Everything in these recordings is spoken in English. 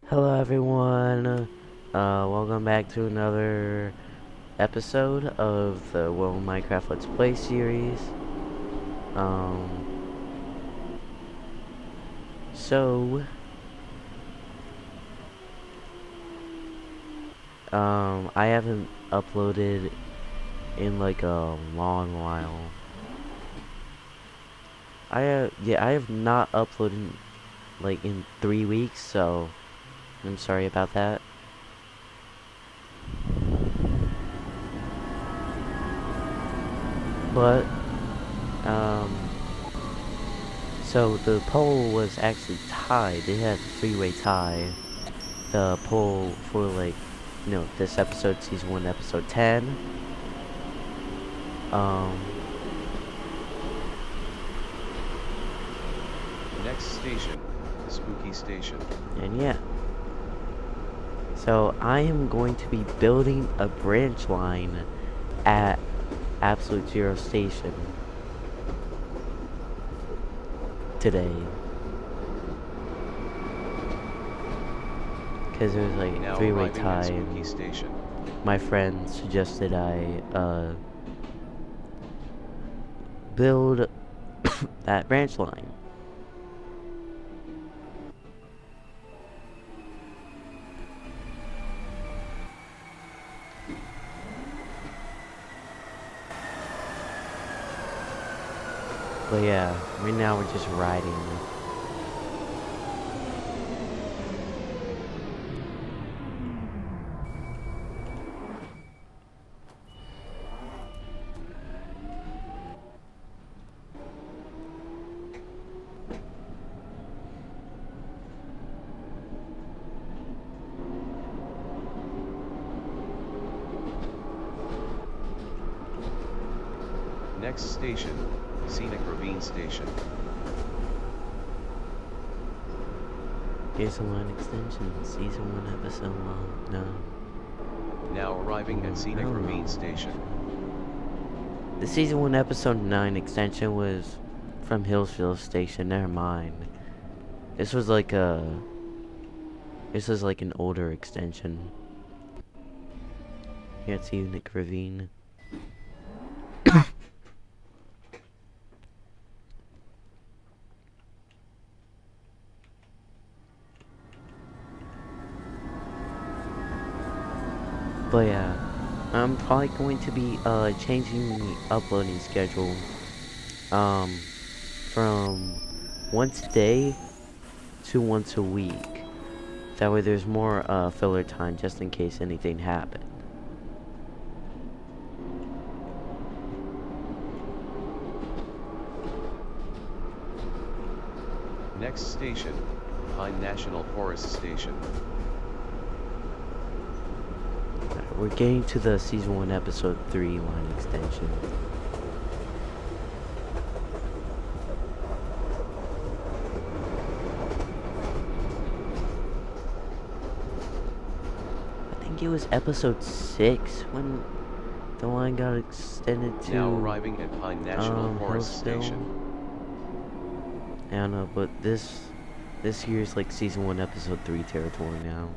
Hello everyone, welcome back to another episode of the World Minecraft Let's Play series. Um, so, I haven't uploaded in like a long while. I have not uploaded like in 3 weeks, so I'm sorry about that. But, um, so the poll was actually tied. They had a three-way tie. The poll for this episode, season 1, episode 10. Next station, the spooky station. And yeah. So I am going to be building a branch line at Absolute Zero Station today. Because it was like a three-way tie, and station. my friend suggested I build that branch line. But yeah, right now we're just riding. Next station, Scenic Ravine Station. Here's a line extension, season 1, episode 1. No. Now arriving at Scenic Ravine Station. The season 1, episode 9 extension was from Hillsville Station. Never mind. This was like an older extension. Here at Scenic Ravine. But yeah, I'm probably going to be changing the uploading schedule from once a day to once a week. That way there's more filler time just in case anything happened. Next station, Pine National Forest Station. We're getting to the season 1, episode 3 line extension. I think it was episode 6 when the line got extended to now arriving at Pine National Forest Station. I don't know, but this year's like season 1, episode 3 territory now.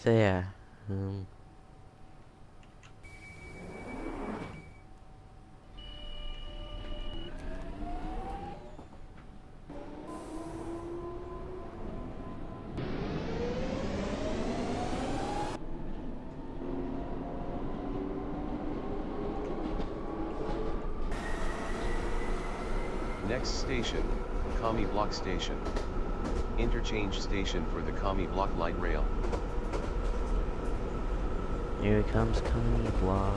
So yeah, Next station, Kami Block Station. Interchange station for the Kami Block light rail. here comes Kami Block.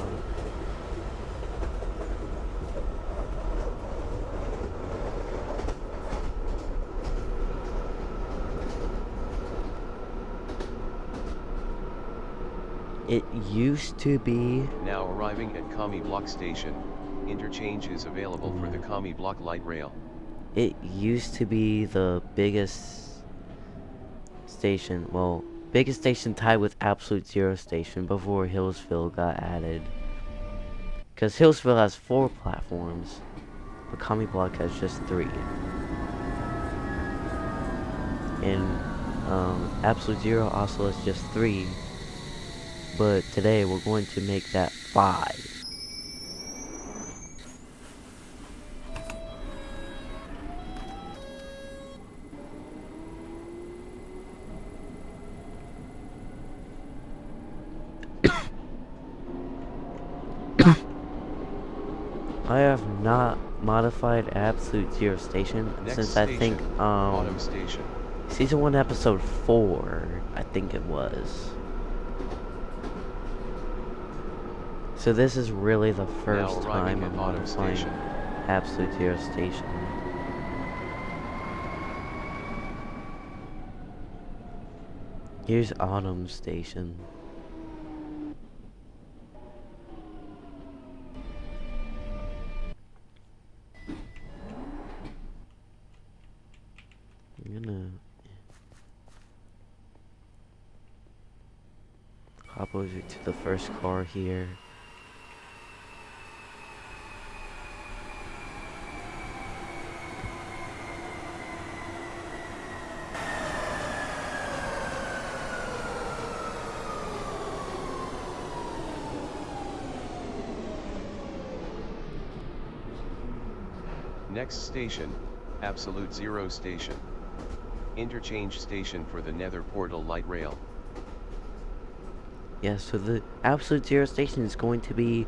It used to be... Now arriving at Kami Block Station. Interchange is available for the Kami Block light rail. It used to be the biggest station, well, biggest station tied with Absolute Zero Station before Hillsville got added. Because Hillsville has 4 platforms, but Kami Block has just 3. And Absolute Zero also has just 3, but today we're going to make that 5. I have not modified Absolute Zero Station since I think Autumn Station. Season 1 episode 4, I think it was. So this is really the first time I'm modifying Absolute Zero Station. Here's Autumn Station. I'm gonna hop over to the first car here. Next station, Absolute Zero Station. Interchange station for the Nether Portal Light Rail. Yeah, so the Absolute Zero Station is going to be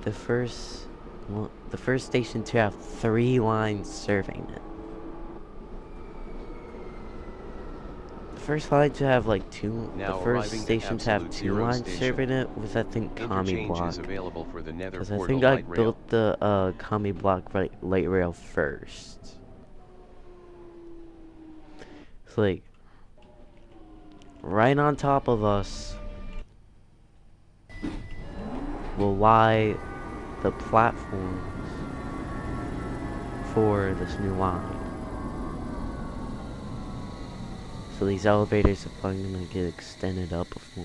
the first station to have 3 lines serving it. The first line to have like 2. Now the first station to have 2 lines serving it was, I think, Kami Block. Because I think I built the Kami Block light rail first. It's like right on top of us will lie the platforms for this new line. So these elevators are probably gonna get extended up before.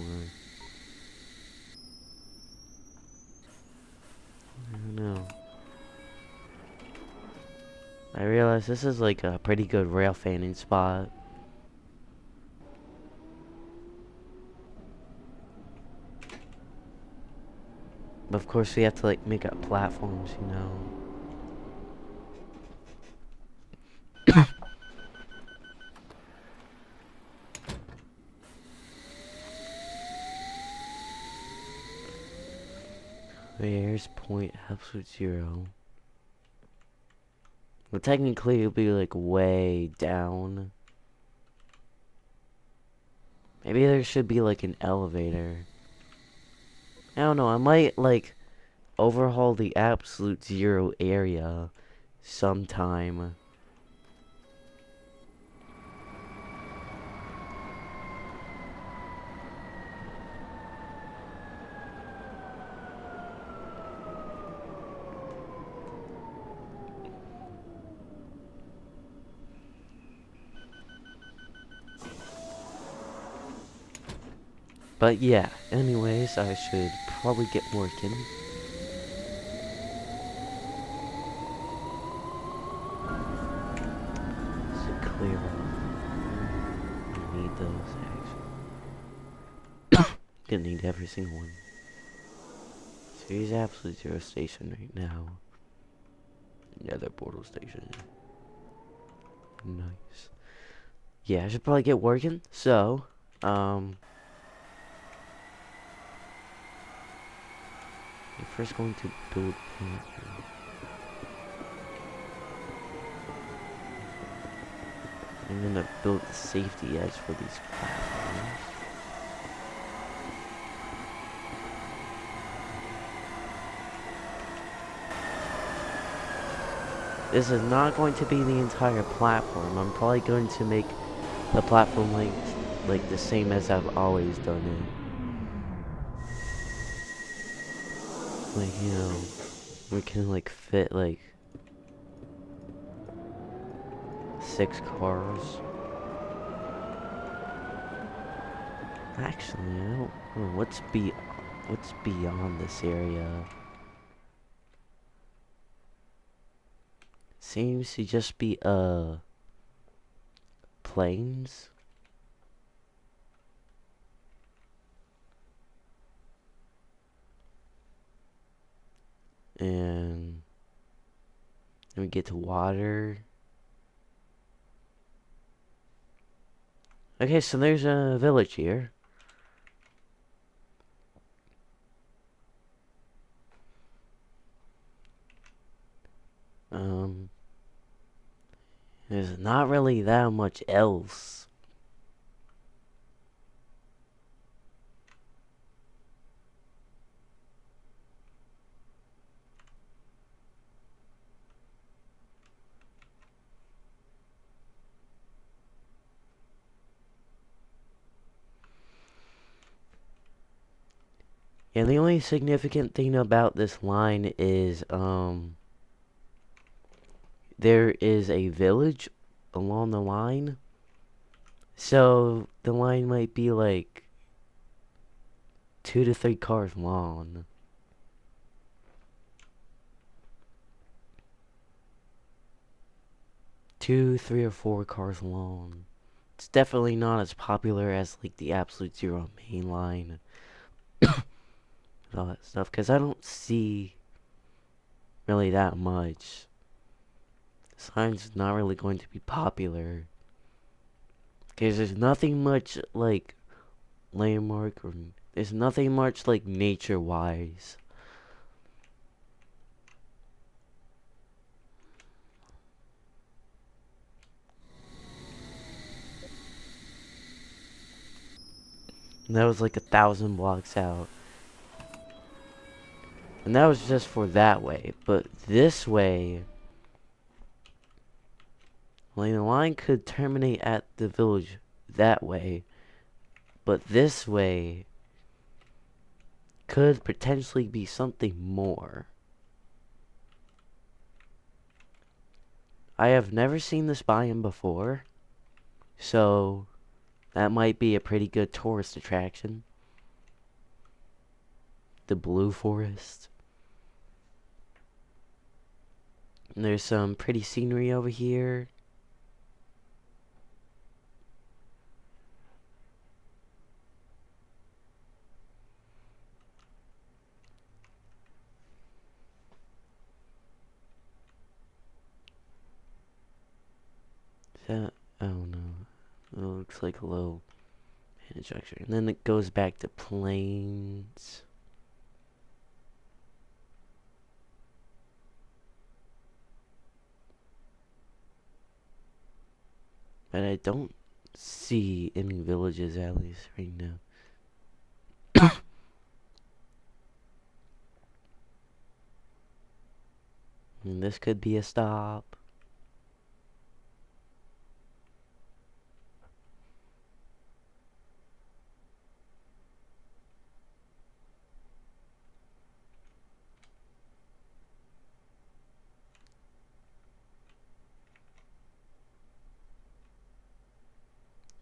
I don't know. I realize this is like a pretty good rail fanning spot. But of course we have to like make up platforms, you know. Here's point absolute 0. Well, technically it'll be like way down. Maybe there should be like an elevator. I don't know, I might like overhaul the absolute 0 area sometime. But yeah, anyways, I should probably get working. It's a clear one. I need those actually. Gonna need every single one. So here's absolute 0 station right now. Nether portal station. Nice. Yeah, I should probably get working. So, I'm first going to build plant here. I'm gonna build the safety edge for these platforms. This is not going to be the entire platform. I'm probably going to make the platform length like the same as I've always done it. Like, you know, we can like fit like 6 cars. Actually, I don't know what's beyond this area. Seems to just be plains. And then we get to water. Okay, so there's a village here. There's not really that much else. And the only significant thing about this line is, there is a village along the line. So the line might be like 2 to 3 cars long. Two, 3, or 4 cars long. It's definitely not as popular as like the Absolute Zero main line. All that stuff, because I don't see really that much. This line's not really going to be popular. Because there's nothing much like landmark, or there's nothing much like nature wise. And that was like 1,000 blocks out. And that was just for that way. But this way, like, the line could terminate at the village that way. But this way could potentially be something more. I have never seen this biome before. So that might be a pretty good tourist attraction. The Blue Forest. And there's some pretty scenery over here. Is that, I don't know. It looks like a little hidden structure. And then it goes back to plains. But I don't see any villages, at least right now. And this could be a stop.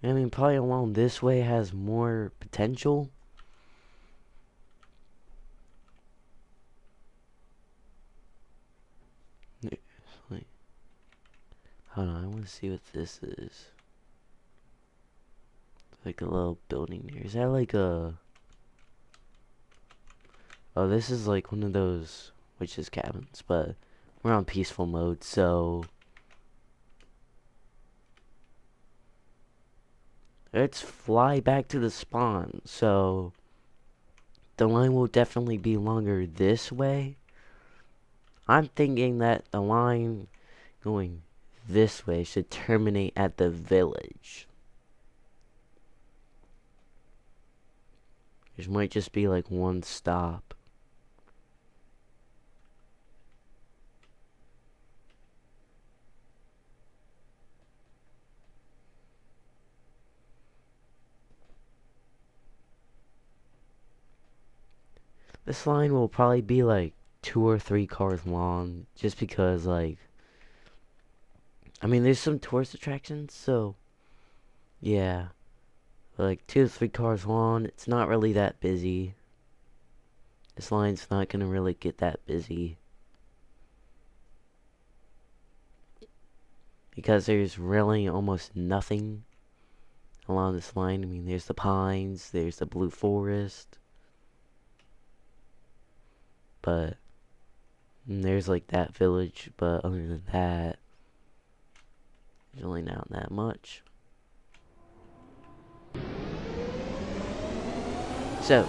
I mean, probably along this way has more potential. Like, hold on, I want to see what this is. Like a little building here. Is that like a... Oh, this is like one of those witches' cabins, but we're on peaceful mode, so... Let's fly back to the spawn, so... The line will definitely be longer this way. I'm thinking that the line going this way should terminate at the village. There might just be like one stop. This line will probably be like 2 or 3 cars long, just because like... I mean, there's some tourist attractions, so... Yeah. But like 2 to 3 cars on, it's not really that busy. This line's not gonna really get that busy. Because there's really almost nothing along this line. I mean, there's the pines, there's the blue forest. But there's like that village, but other than that, there's really not that much. So,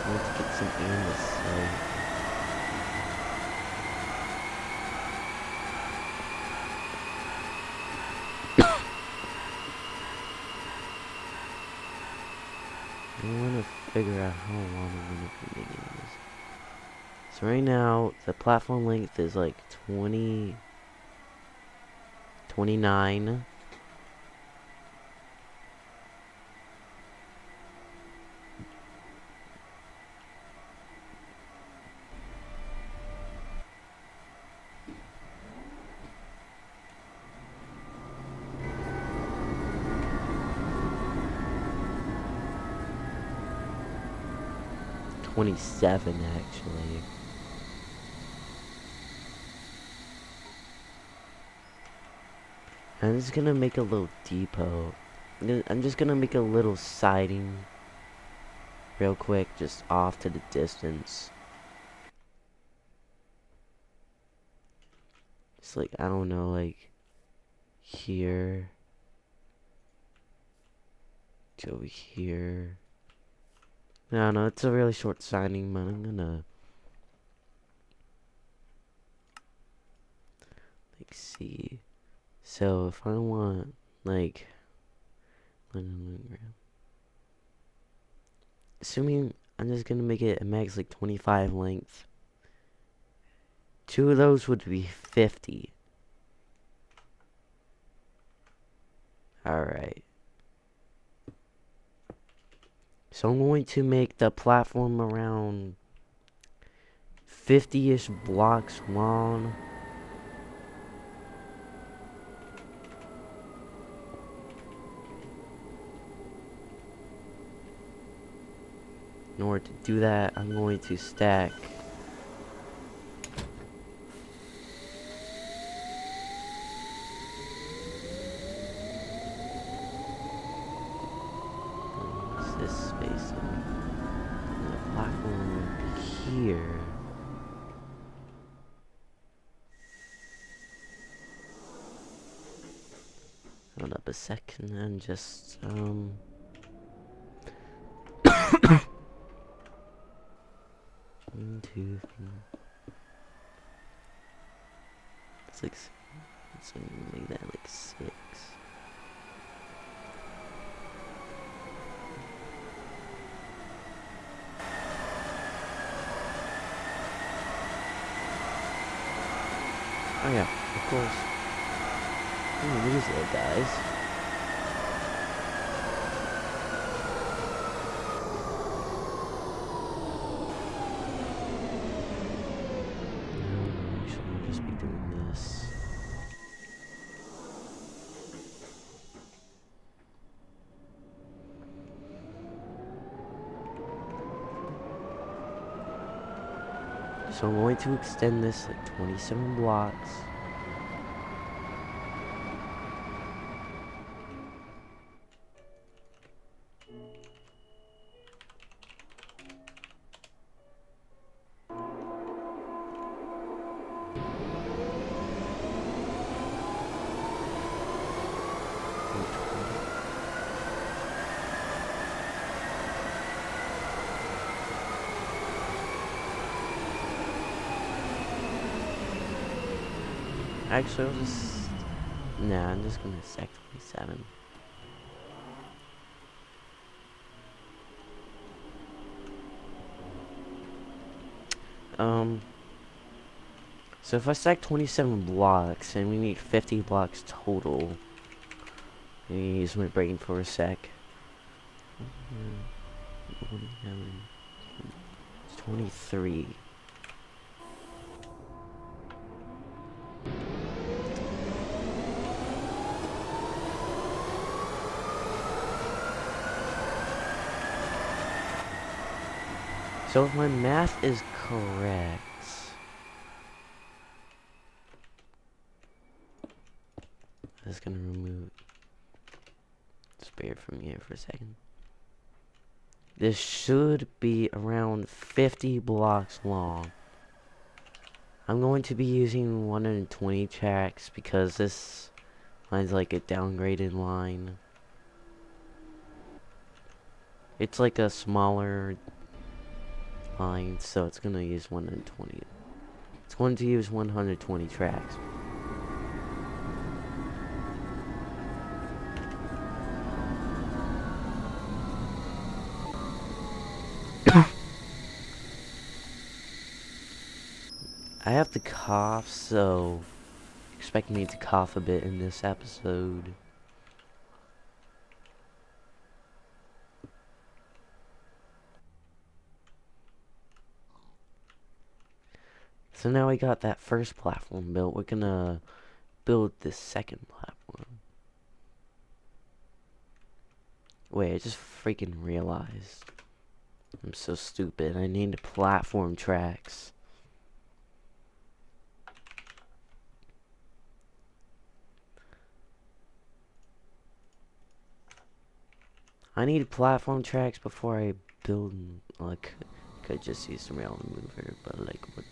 let's get some air in this site. I want to figure out how long I'm going to be making this. So right now, the platform length is like 29. $27 actually. I'm just gonna make a little depot. I'm just gonna make a little siding real quick, just off to the distance. It's like, I don't know, like here to over here. I don't know, it's a really short siding, but I'm gonna like see. So if I want like, assuming I'm just gonna make it a max like 25 length. 2 of those would be 50. Alright. So I'm going to make the platform around 50-ish blocks long. In order to do that, I'm going to stack this space and the platform here. Hold up a second and just 1, 2, 3, 6. So make that like 6. Oh yeah, of course. Ooh, these little guys. No, actually, I'll just be doing this. So I'm going to extend this like 27 blocks. Actually, I'll just... Nah, I'm just gonna stack 27. So if I stack 27 blocks, and we need 50 blocks total... Let me use my brain for a sec. 23. So if my math is correct, I'm just gonna remove spare from here for a second. This should be around 50 blocks long. I'm going to be using 120 tracks because this line's like a downgraded line. It's like a smaller line, so it's gonna use 120. It's going to use 120 tracks. I have to cough, so expect me to cough a bit in this episode. So now we got that first platform built. We're gonna build the second platform. Wait, I just freaking realized. I'm so stupid. I need platform tracks. I need platform tracks before I build. Like, could just use some rail mover, but like, what?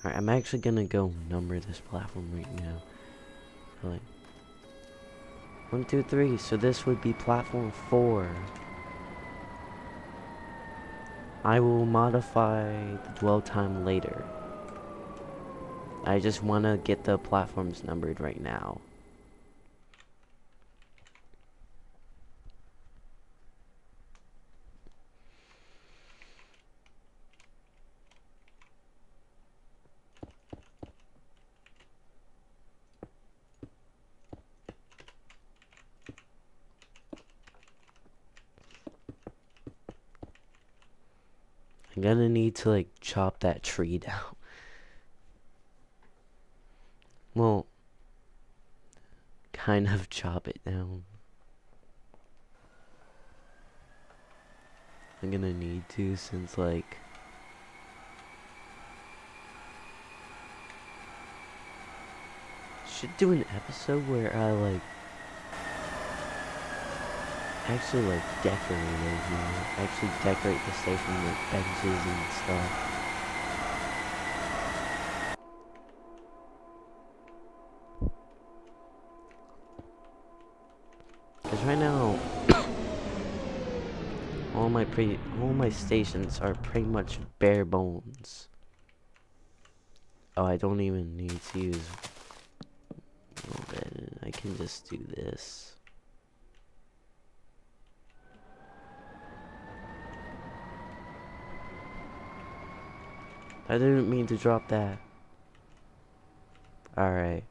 Alright, I'm actually gonna go number this platform right now. So like, 1, 2, 3. So this would be platform 4. I will modify the dwell time later. I just wanna get the platforms numbered right now. I'm gonna need to like chop that tree down. Well, kind of chop it down. I'm gonna need to, since like should do an episode where I like actually like decorate it, you know? Actually decorate the station with benches and stuff. Cause right now all my stations are pretty much bare bones. Oh, I don't even need to use WorldEdit. I can just do this. I didn't mean to drop that. Alright.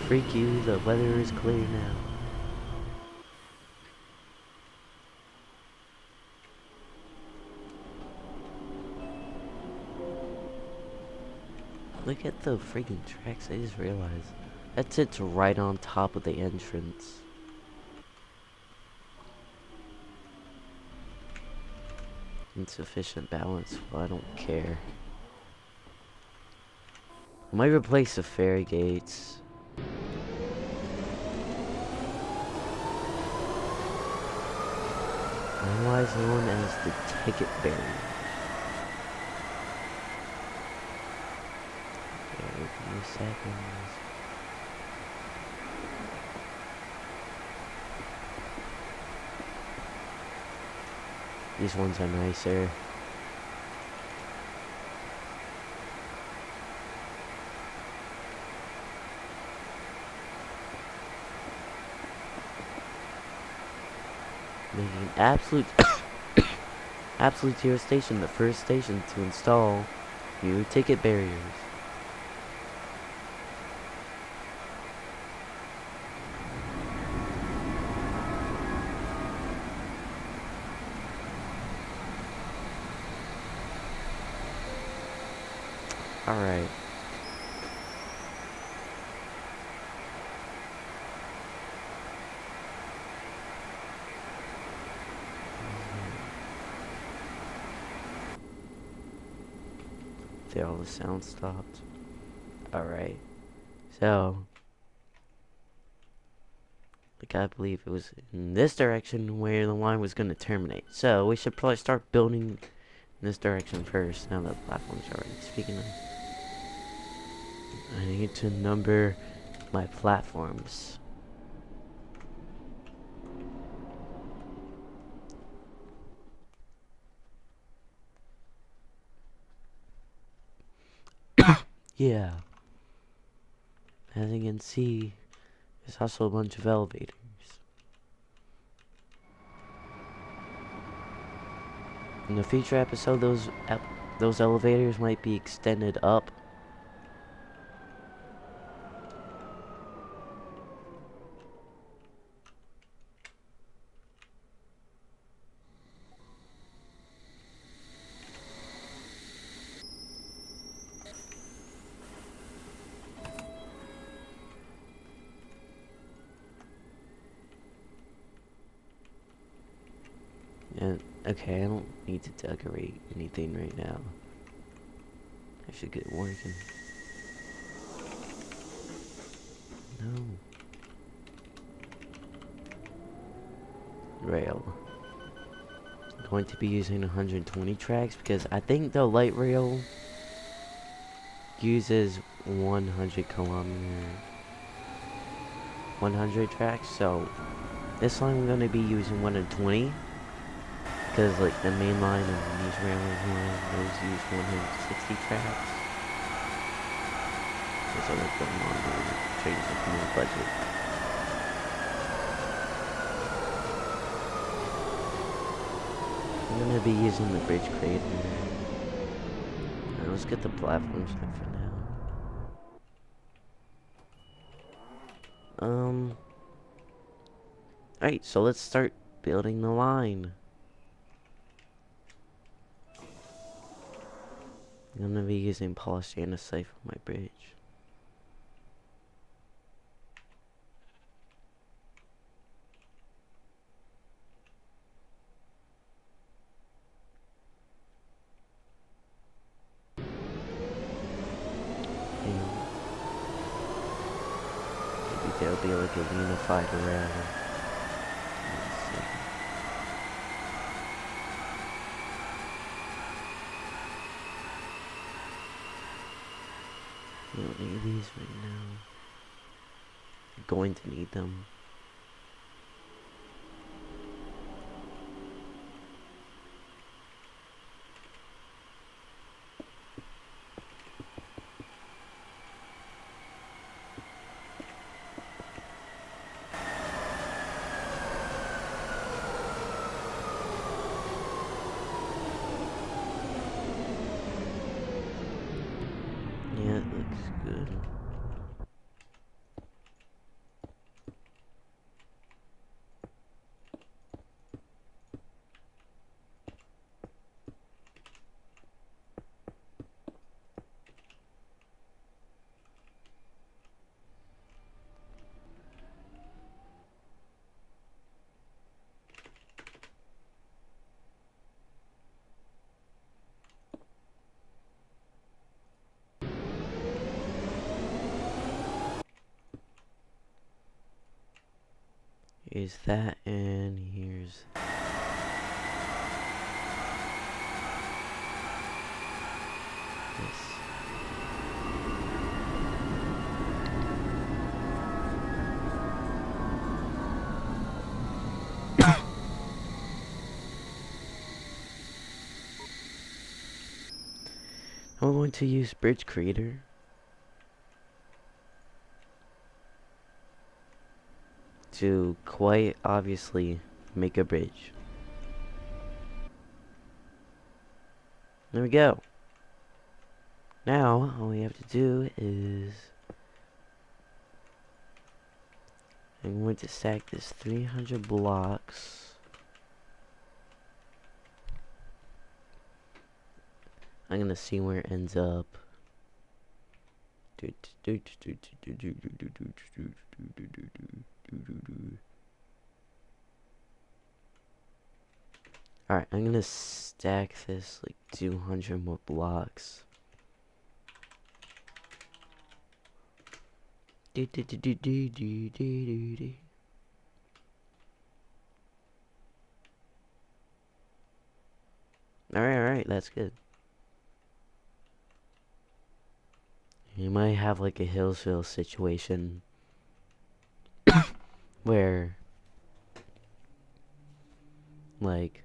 Freak you, the weather is clear now. Look at the freaking tracks, I just realized. That sits right on top of the entrance. Insufficient balance, well, I don't care. I might replace the ferry gates. Otherwise known as the ticket barrier. Okay, give me a second. These ones are nicer. Making absolute absolute zero station the first station to install new ticket barriers. Alright. There, all the sound stopped. Alright. So, like, I believe it was in this direction where the line was going to terminate. So, we should probably start building in this direction first, now that the platforms are ready. Speaking of, I need to number my platforms. Yeah. As you can see, there's also a bunch of elevators. In the future episode, those elevators might be extended up. And okay, I don't need to decorate anything right now. I should get working. No. Rail. I'm going to be using 120 tracks because I think the light rail uses 100 tracks. So this line I'm going to be using 120 because like the main line and these railways line those use 160 tracks. So like the longer trains with more budget. I'm gonna be using the bridge creator. Now let's get the platforms in for now. Alright, so let's start building the line. I'm gonna be using polished andesite for my bridge. Maybe there'll be like a unified rail. We don't need these right now. We're going to need them. Yeah, it looks good. Here's that, and here's this. I'm going to use Bridge Creator to quite obviously make a bridge. There we go. Now, all we have to do is I'm going to stack this 300 blocks. I'm going to see where it ends up. Alright, I'm gonna stack this like 200 more blocks. Alright, that's good. You might have like a Hillsville situation where like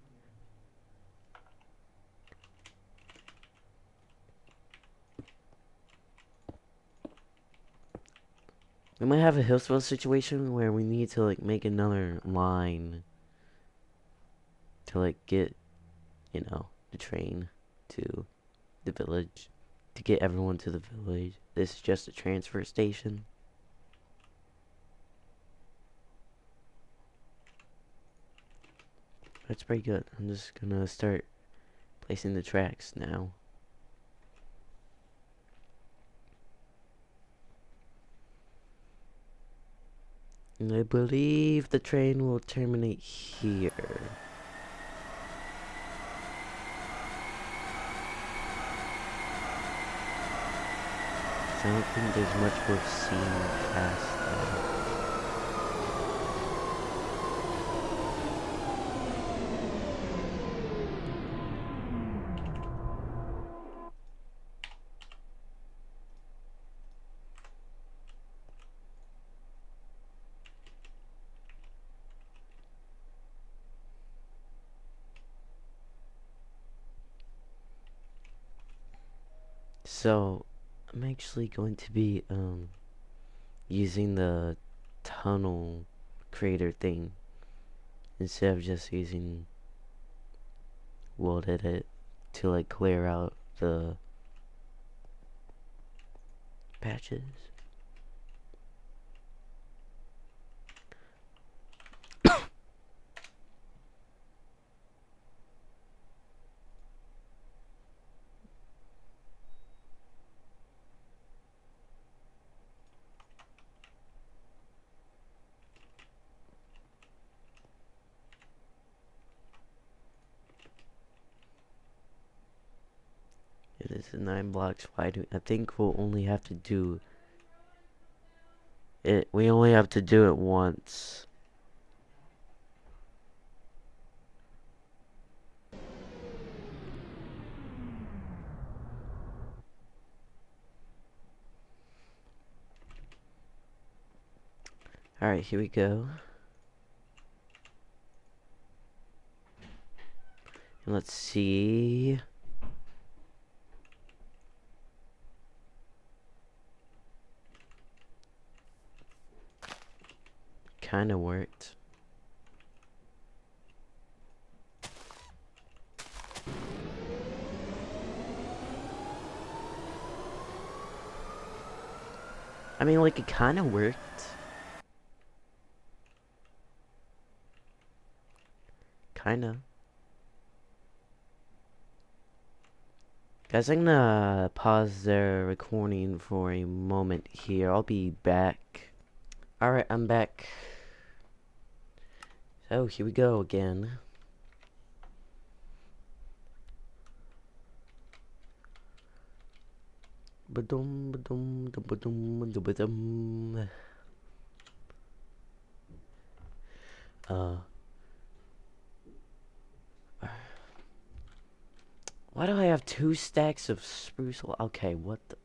we might have a Hillsville situation where we need to like make another line to like get, you know, the train to the village, to get everyone to the village. This is just a transfer station. That's pretty good. I'm just gonna start placing the tracks now. And I believe the train will terminate here. I don't think there's much worth seeing past that. So, I'm actually going to be, using the tunnel creator thing instead of just using WorldEdit to like clear out the patches. It is 9 blocks wide. I think we'll only have to do it. We only have to do it once. Alright, here we go. And let's see. Kinda worked. I mean, like, it kinda worked. Kinda. Guys, I'm gonna pause the recording for a moment here. I'll be back. Alright, I'm back. So, here we go again. Ba-dum, ba-dum, ba-dum, ba-dum. Why do I have 2 stacks of spruce? Okay, what the?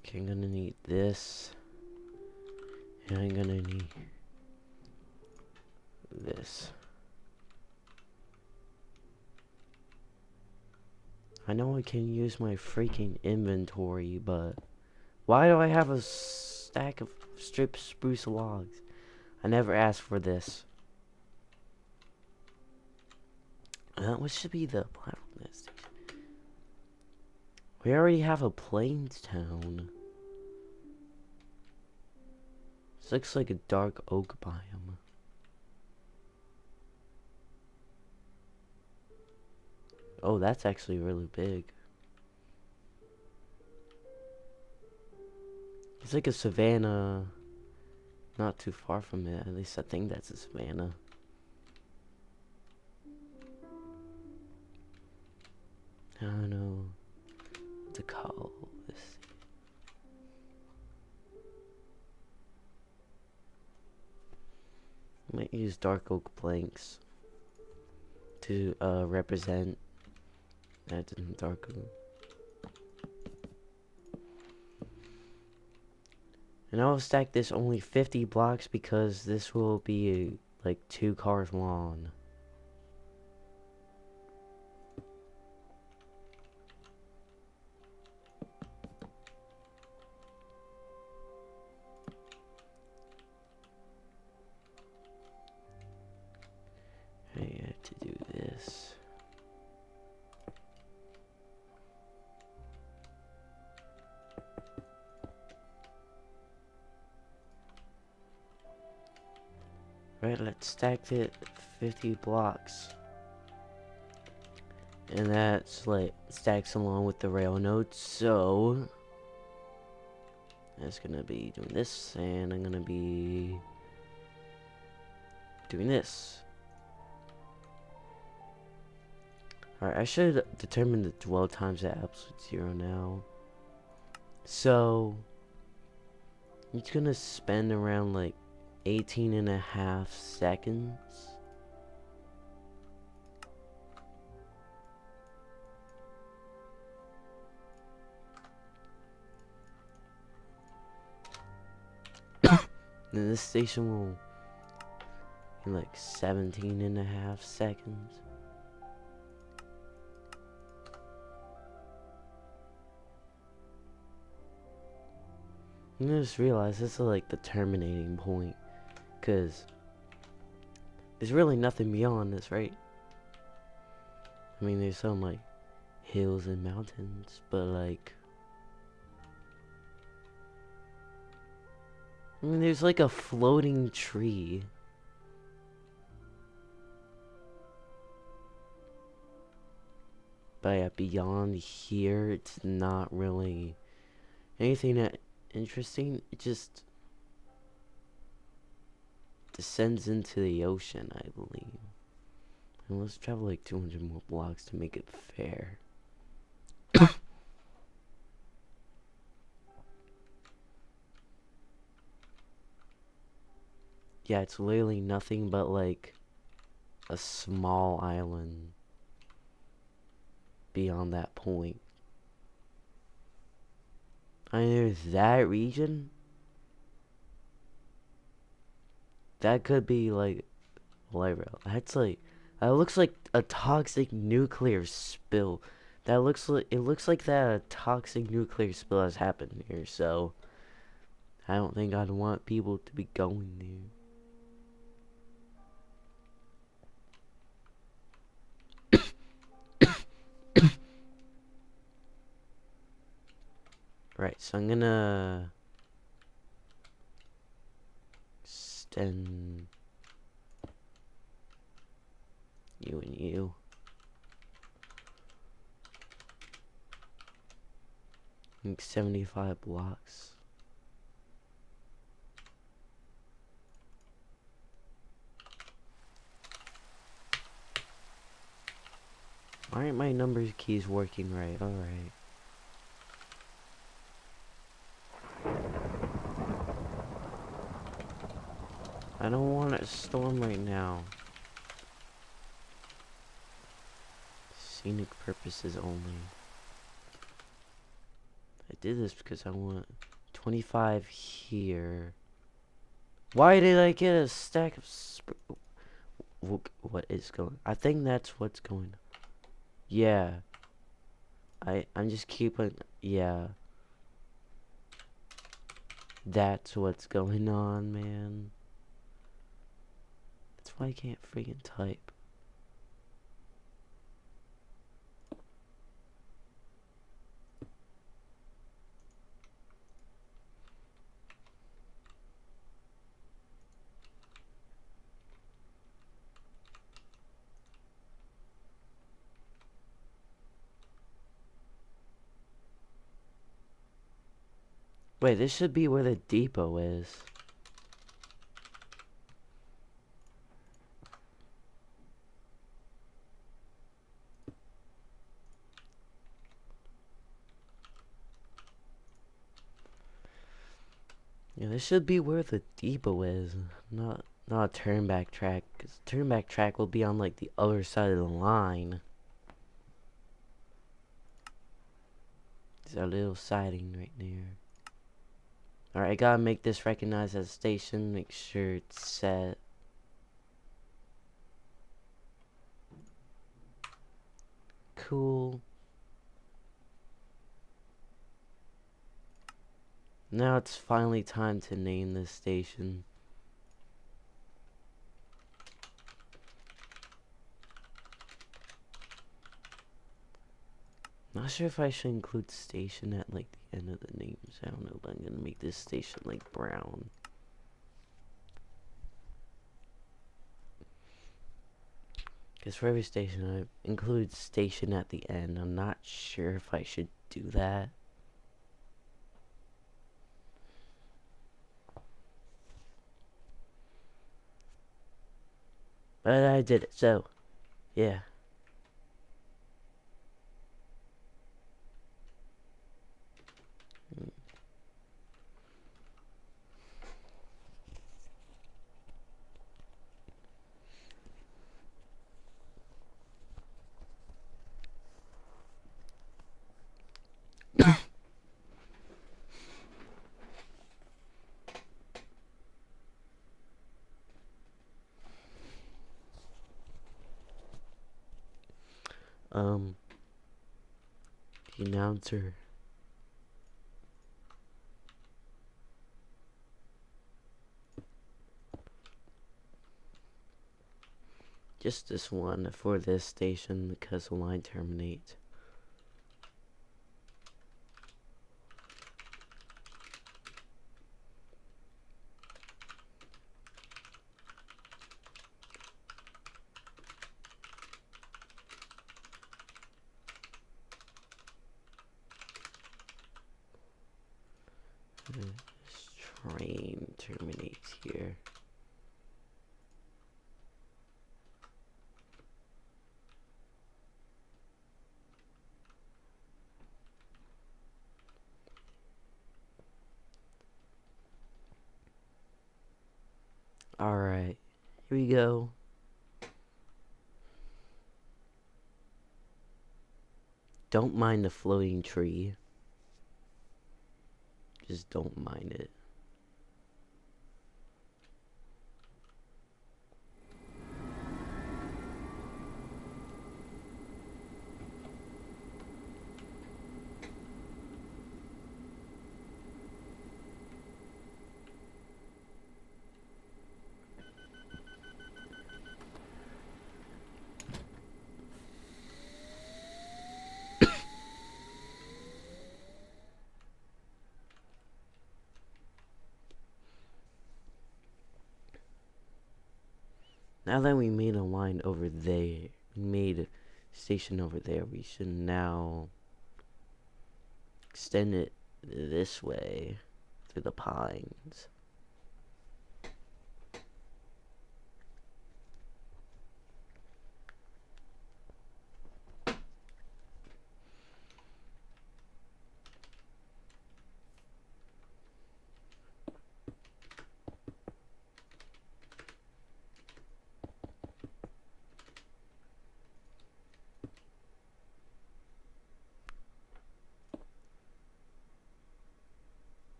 Okay, I'm gonna need this. And I'm gonna need this. I know I can use my freaking inventory, but why do I have a stack of stripped spruce logs? I never asked for this. What should be the platform list? We already have a plains town. This looks like a dark oak biome. Oh, that's actually really big. It's like a savanna. Not too far from it. At least I think that's a savanna. I don't know what to call this. I might use dark oak planks to represent that in dark oak. And I will stack this only 50 blocks because this will be like 2 cars long. I have to do this. Right, let's stack it 50 blocks. And that's like stacks along with the rail nodes, so that's gonna be doing this, and I'm gonna be doing this. Alright, I should determine the dwell times at absolute 0 now. So it's gonna spend around like 18.5 seconds. And this station will in like 17.5 seconds. I just realized this is like the terminating point, cause there's really nothing beyond this, right? I mean, there's some like hills and mountains, but like, I mean, there's like a floating tree. But yeah, beyond here, it's not really anything that interesting. It just descends into the ocean, I believe. And let's travel like 200 more blocks to make it fair. Yeah, it's literally nothing but like a small island beyond that point. I mean, there's that region. That could be like light rail. That's like, that looks like a toxic nuclear spill. That looks like, it looks like that a toxic nuclear spill has happened here. So I don't think I'd want people to be going there. Right, so I'm gonna extend you and you. Like 75 blocks. Why aren't my number keys working right? Alright. I don't want a storm right now. Scenic purposes only. I did this because I want 25 here. Why did I get a stack of what is going? I think that's what's going. Yeah. I'm just keeping. Yeah. That's what's going on, man. That's why I can't freaking type. Wait, this should be where the depot is. Yeah, this should be where the depot is. Not a turnback track. 'Cause turnback track will be on like the other side of the line. There's a little siding right there. Alright, I gotta make this recognized as a station. Make sure it's set. Cool. Now it's finally time to name this station. Not sure if I should include station at like the end of the names. I don't know, but I'm gonna make this station like brown. Because for every station I include station at the end. I'm not sure if I should do that. But I did it, so yeah. The announcer. Just this one for this station because the line terminates. This train terminates here. Alright, here we go. Don't mind the floating tree. Just don't mind it. Now that we made a line over there, we made a station over there, we should now extend it this way through the pines.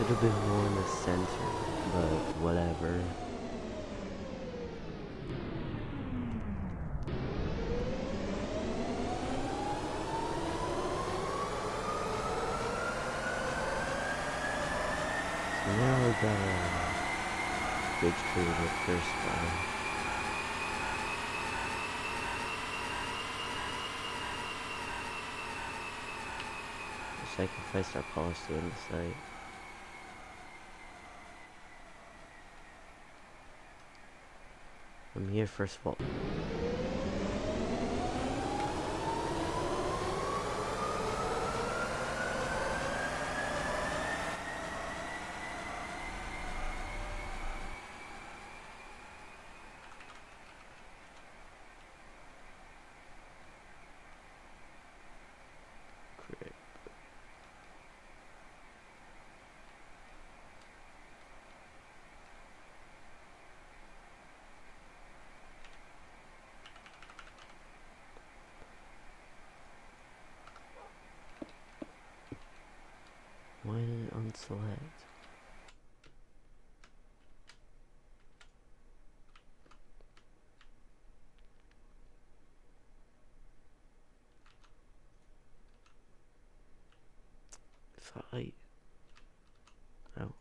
Should have been more in the center, but whatever. So now we got a bridge created first time. We sacrificed our policy on the site. I'm here first of all. Why did it unselect? Site. Oh.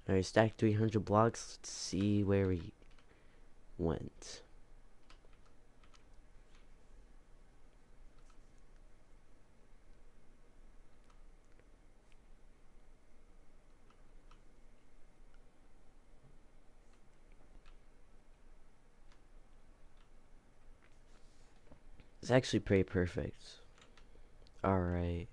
Alright, stacked 300 blocks. Let's see where we went. It's actually pretty perfect. Alright.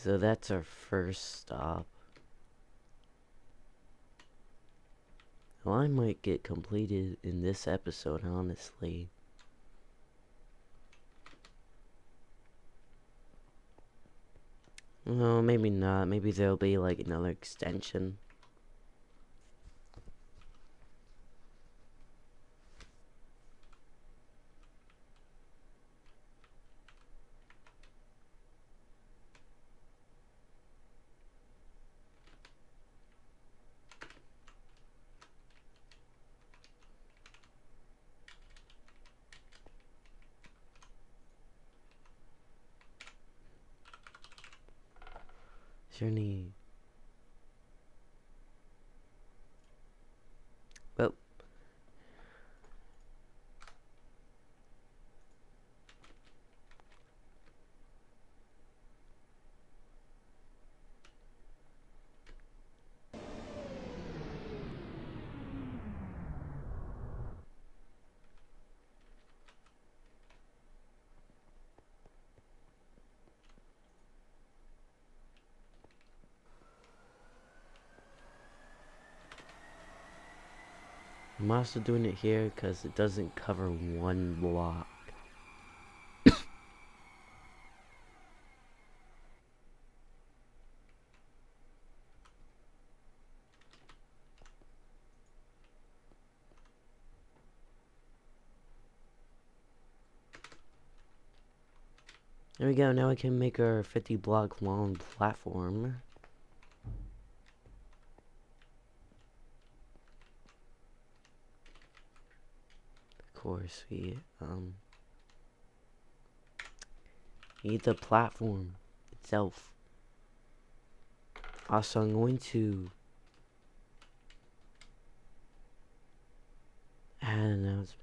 So that's our first stop. Well, I might get completed in this episode, honestly. No, maybe not. Maybe there'll be like another extension. Is there any... Well... I'm also doing it here because it doesn't cover one block. There we go, now we can make our 50 block long platform. Of course, we need the platform itself. Also, I'm going to add an announcement.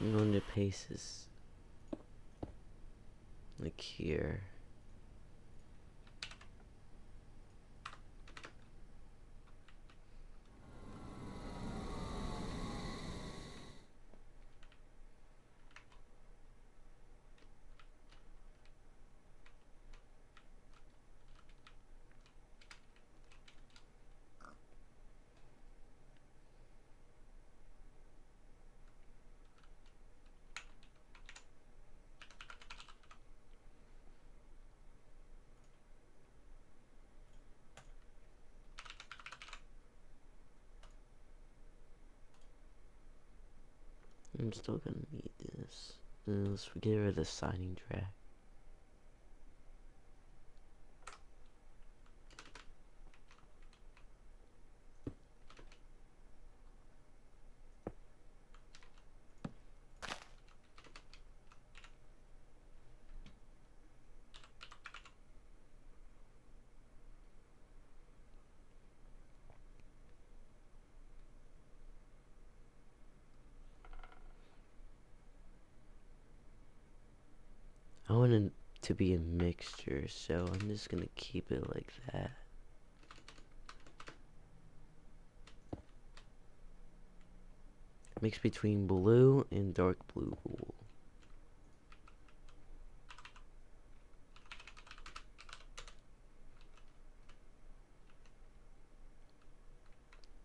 I'm going to paste this like here. I'm still gonna need this. Let's get rid of the signing track. I want it to be a mixture, so I'm just gonna keep it like that. Mix between blue and dark blue wool.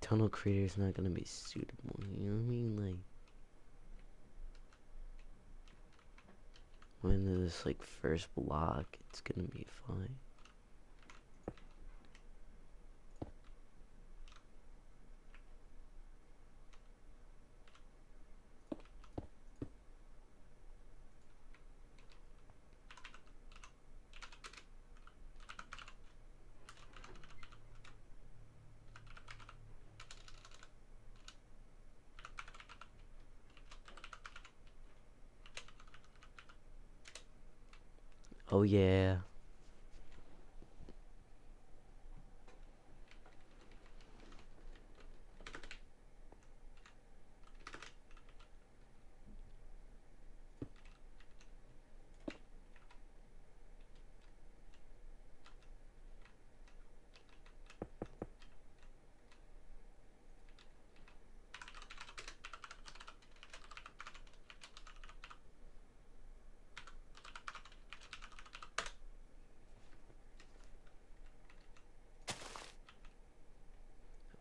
Tunnel creator is not gonna be suitable, you know what I mean? Like, when this like first block, it's gonna be fine. Oh yeah.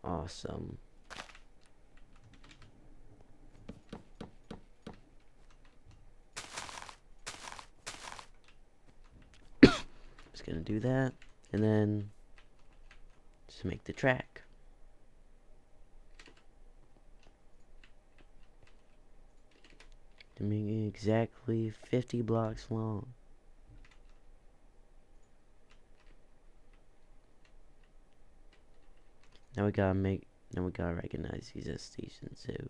Awesome. Just gonna do that, and then just make the track. To make it exactly 50 blocks long. Now we gotta recognize these as stations too.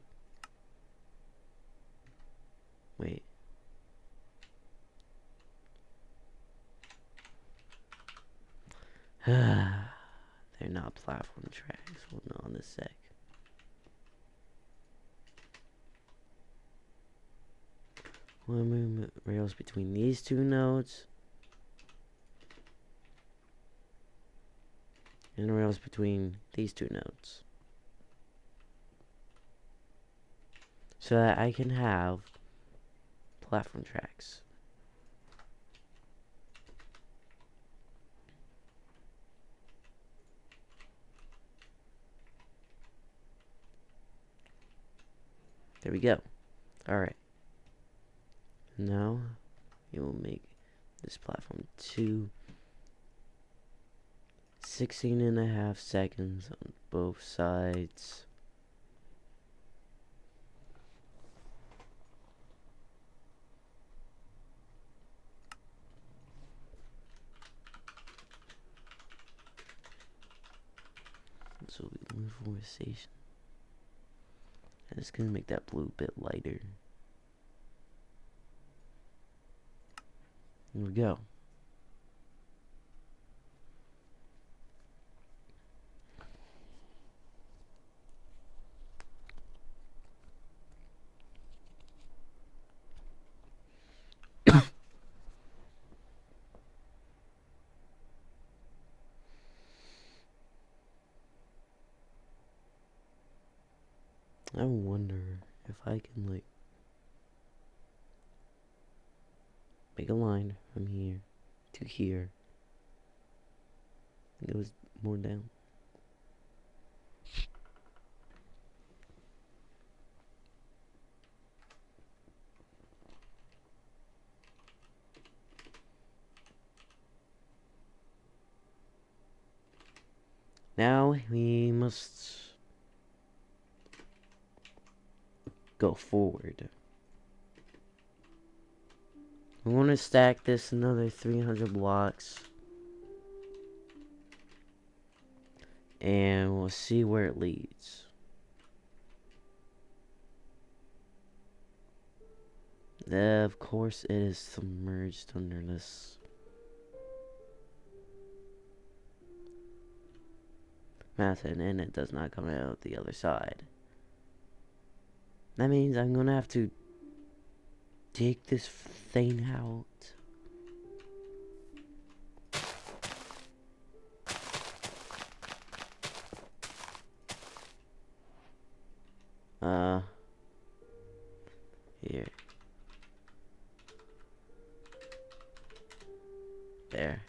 Wait. They're not platform tracks. We'll know in a sec. We'll move rails between these two nodes. And rails between these two nodes. so that I can have platform tracks. There we go. Alright. Now, you will make this platform 16.5 seconds on both sides. So we move forward station. And it's gonna make that blue a bit lighter. Here we go. I wonder if I can, like, make a line from here to here. It goes more down. Now we must go forward. I want to stack this another 300 blocks. And we'll see where it leads. Of course it is submerged under this mountain, and it does not come out the other side. That means I'm gonna have to dig this thing out. Here. There.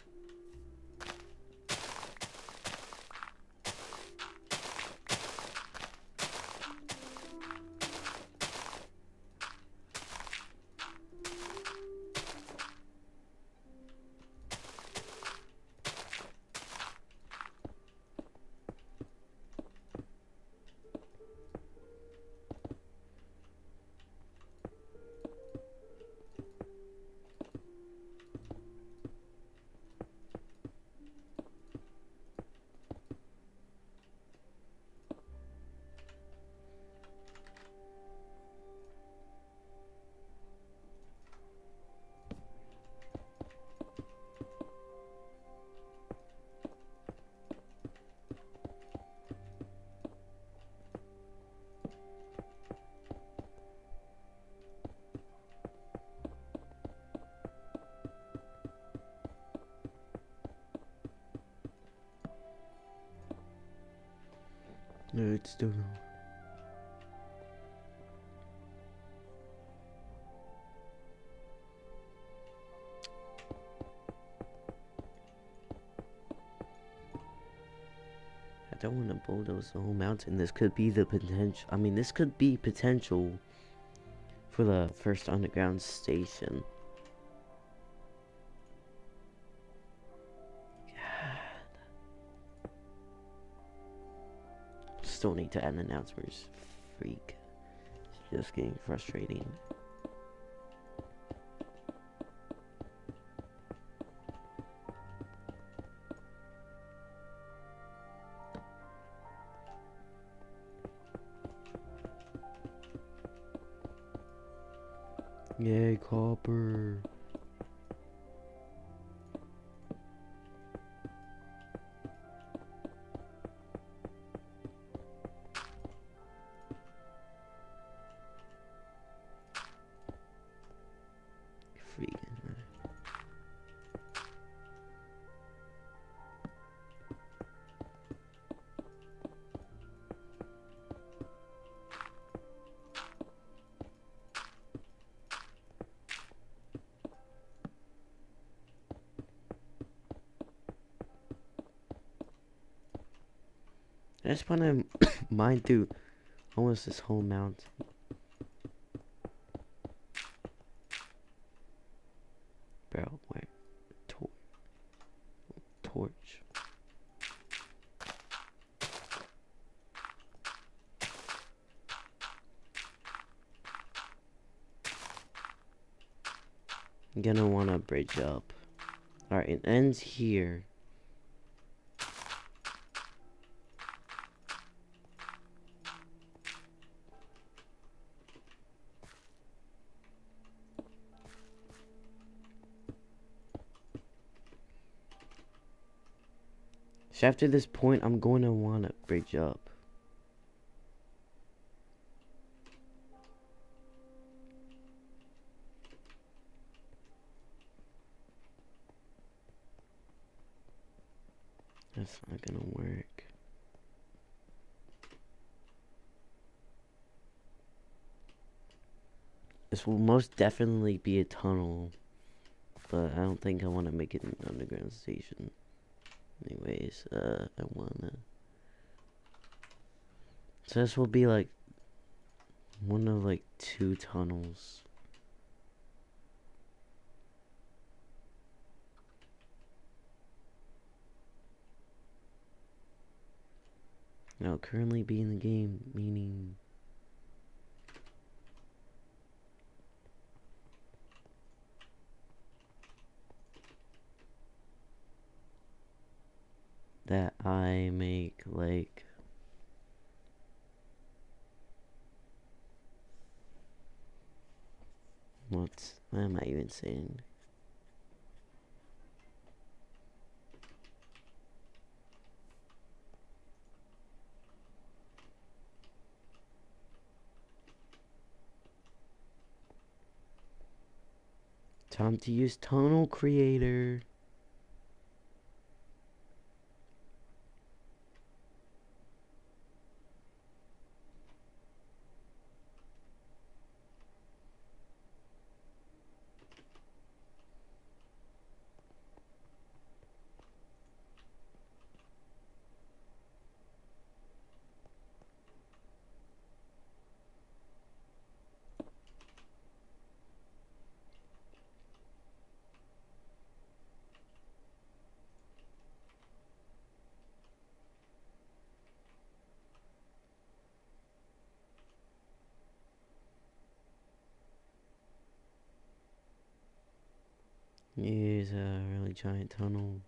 No, it's still wrong. I don't want to bulldoze the whole mountain. This could be the potential. I mean, this could be potential for the first underground station. Still need to add announcements. Freak. It's just getting frustrating. Yay, copper. just wanna mine through almost this whole mountain. Bro, where? Torch. I'm gonna wanna bridge up. Alright, it ends here. So after this point, I'm going to want to bridge up. That's not going to work. This will most definitely be a tunnel, but I don't think I want to make it an underground station. Anyways, I wanna. So this will be like one of like 2 tunnels. Now currently be in the game, meaning that I make like what am I even saying? Time to use Tunnel Creator. Use a really giant tunnel.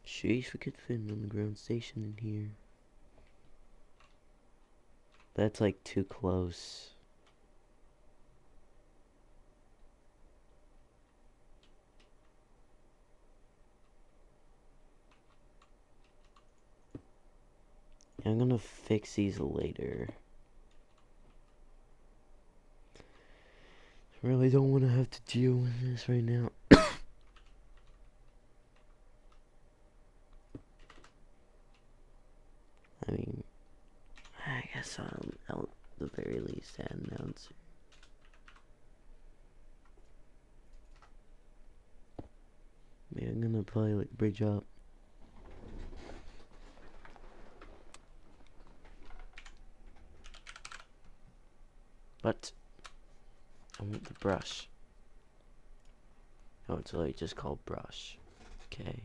Sheesh, we could fit an underground station in here. That's like too close. I'm gonna fix these later. I really don't want to have to deal with this right now. I mean, I guess I'll at the very least add an announcer. Maybe I'm gonna probably like bridge up. But I want the brush. Oh, it's like just called brush. Okay.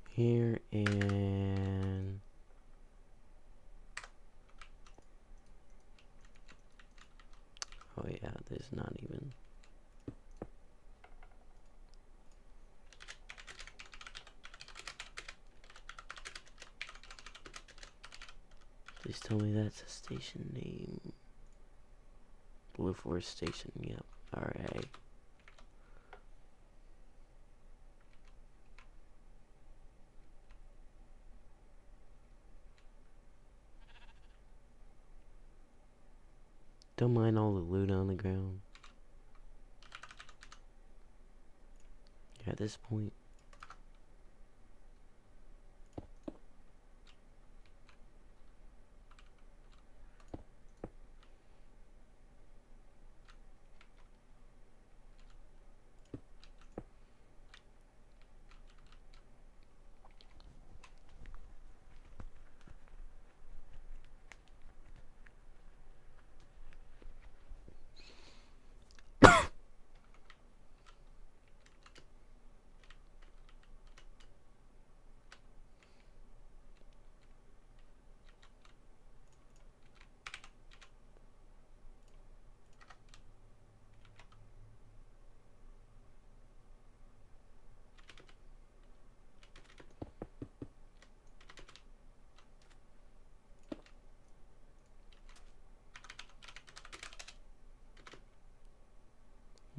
Here and oh yeah, there's not even. Please tell me that's a station name. Blue Forest Station, yep. Alright. Don't mind all the loot on the ground. At this point.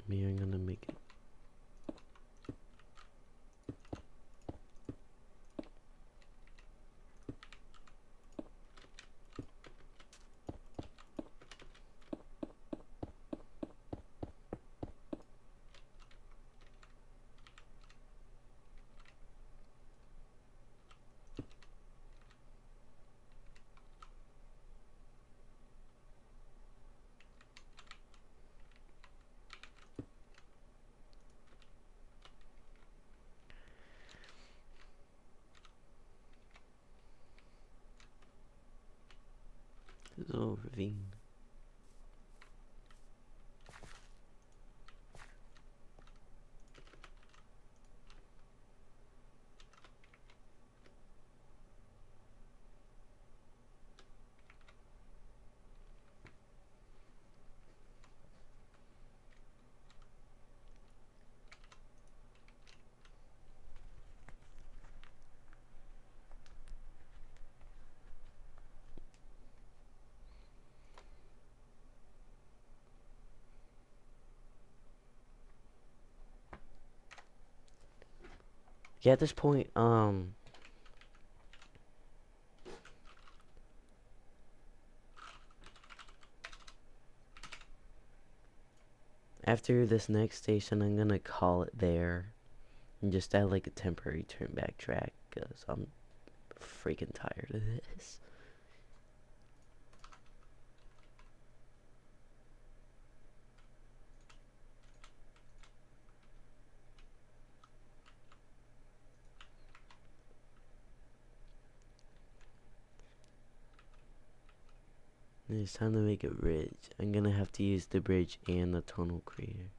Me, I'm gonna make it. This is all ravine. Yeah, at this point, after this next station, I'm gonna call it there and just add like a temporary turn back track because I'm freaking tired of this. It's time to make a bridge. I'm gonna have to use the bridge and the tunnel creator.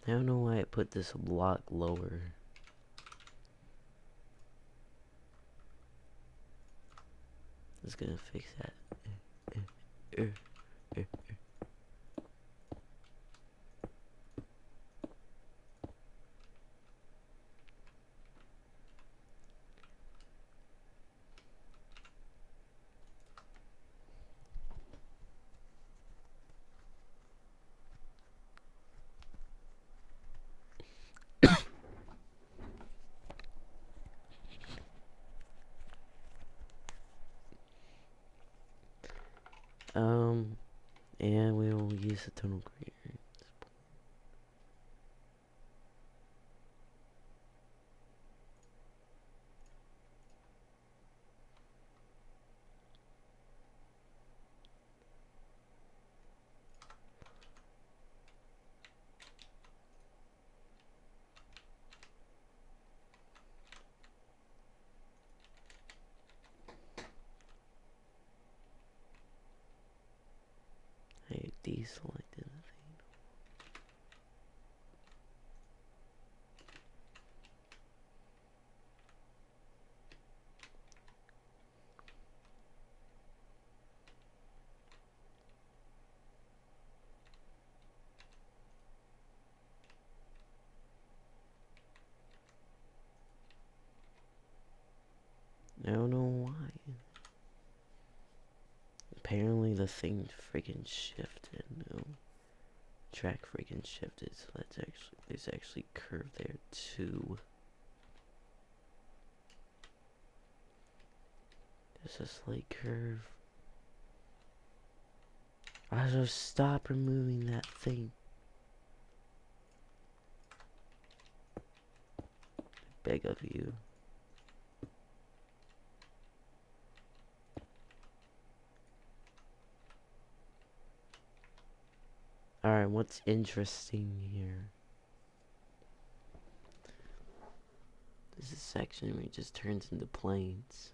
I don't know why I put this block lower. It's gonna fix that. And we'll use the tunnel creator. I deselected the thing. I don't know why. Apparently the thing freaking shifted. No. Track freaking shifted, so there's actually curve there too. There's a slight curve. I just stop removing that thing. Beg of you. Alright, what's interesting here? This is a section where it just turns into planes.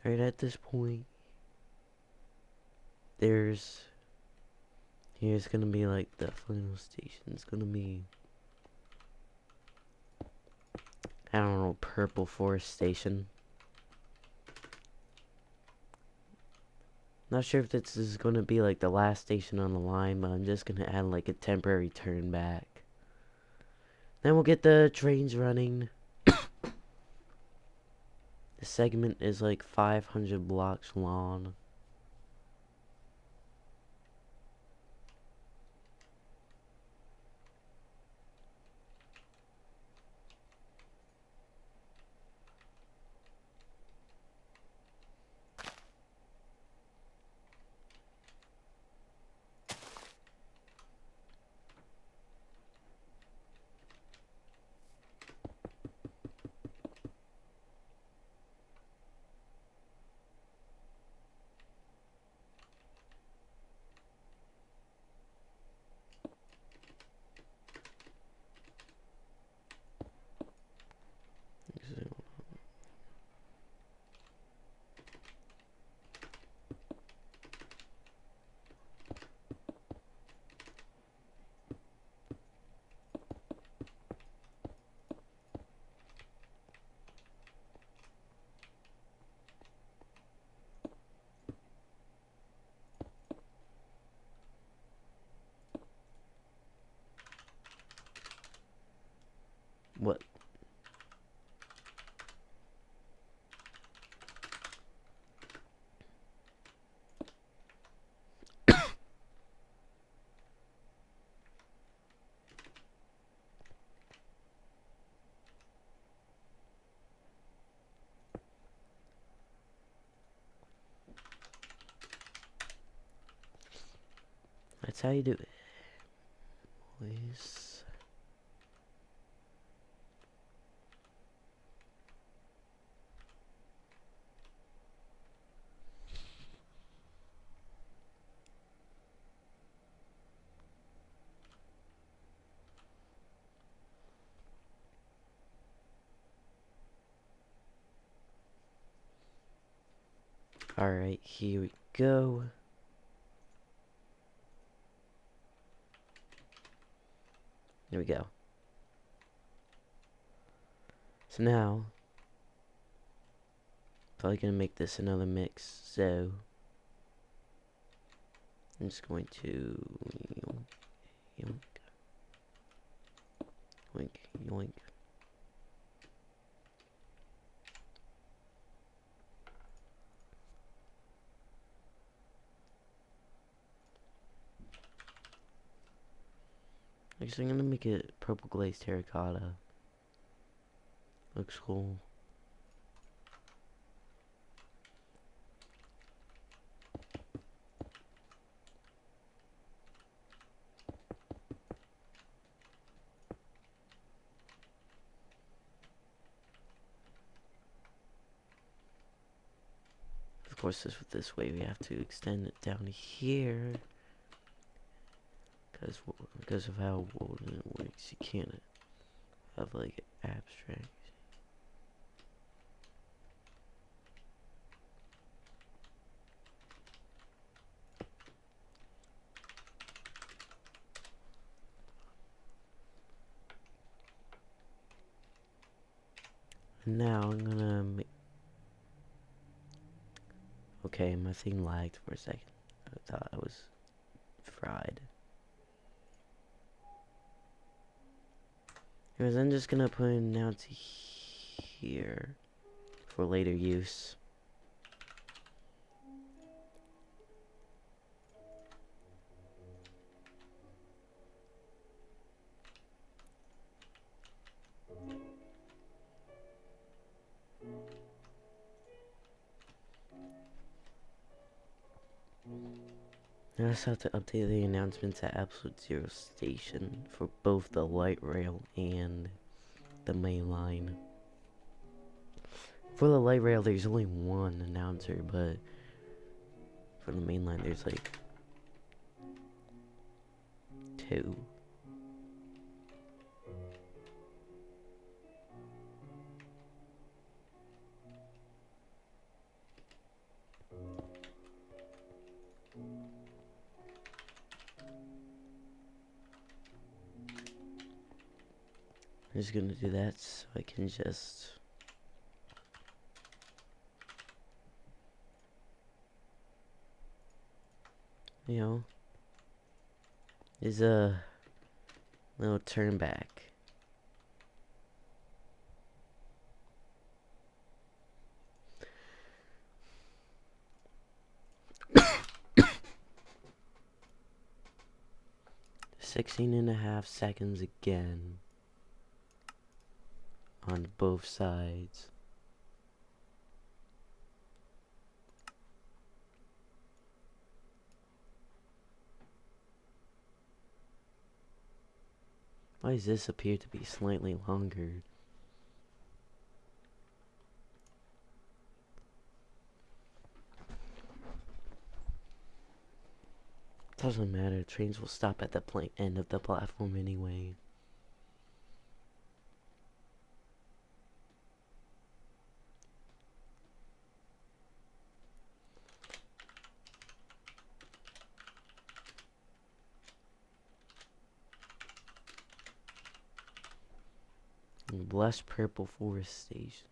Right at this point, here's gonna be like the final station. It's gonna be, I don't know, purple forest station. Not sure if this is gonna be like the last station on the line, but I'm just gonna add like a temporary turn back. Then we'll get the trains running. The segment is like 500 blocks long. What? That's how you do it. Please. Alright, here we go. There we go. So now, probably gonna make this another mix, so I'm just going to yoink, yoink, yoink. Actually, I'm gonna make it purple glazed terracotta. Looks cool. Of course, this way we have to extend it down here, because of how WorldEdit works, you can't have like abstract. Now I'm gonna make. Okay, my thing lagged for a second. I thought I was fried. Anyways, I'm just gonna put it now to here for later use. I also have to update the announcement to Absolute Zero Station for both the light rail and the main line. For the light rail, there's only one announcer, but for the main line, there's like two. I'm just gonna do that so I can just, you know, there's a little turn back. .5 seconds again on both sides. Why does this appear to be slightly longer? Doesn't matter, trains will stop at the end of the platform anyway. Blessed Purple Forest Station.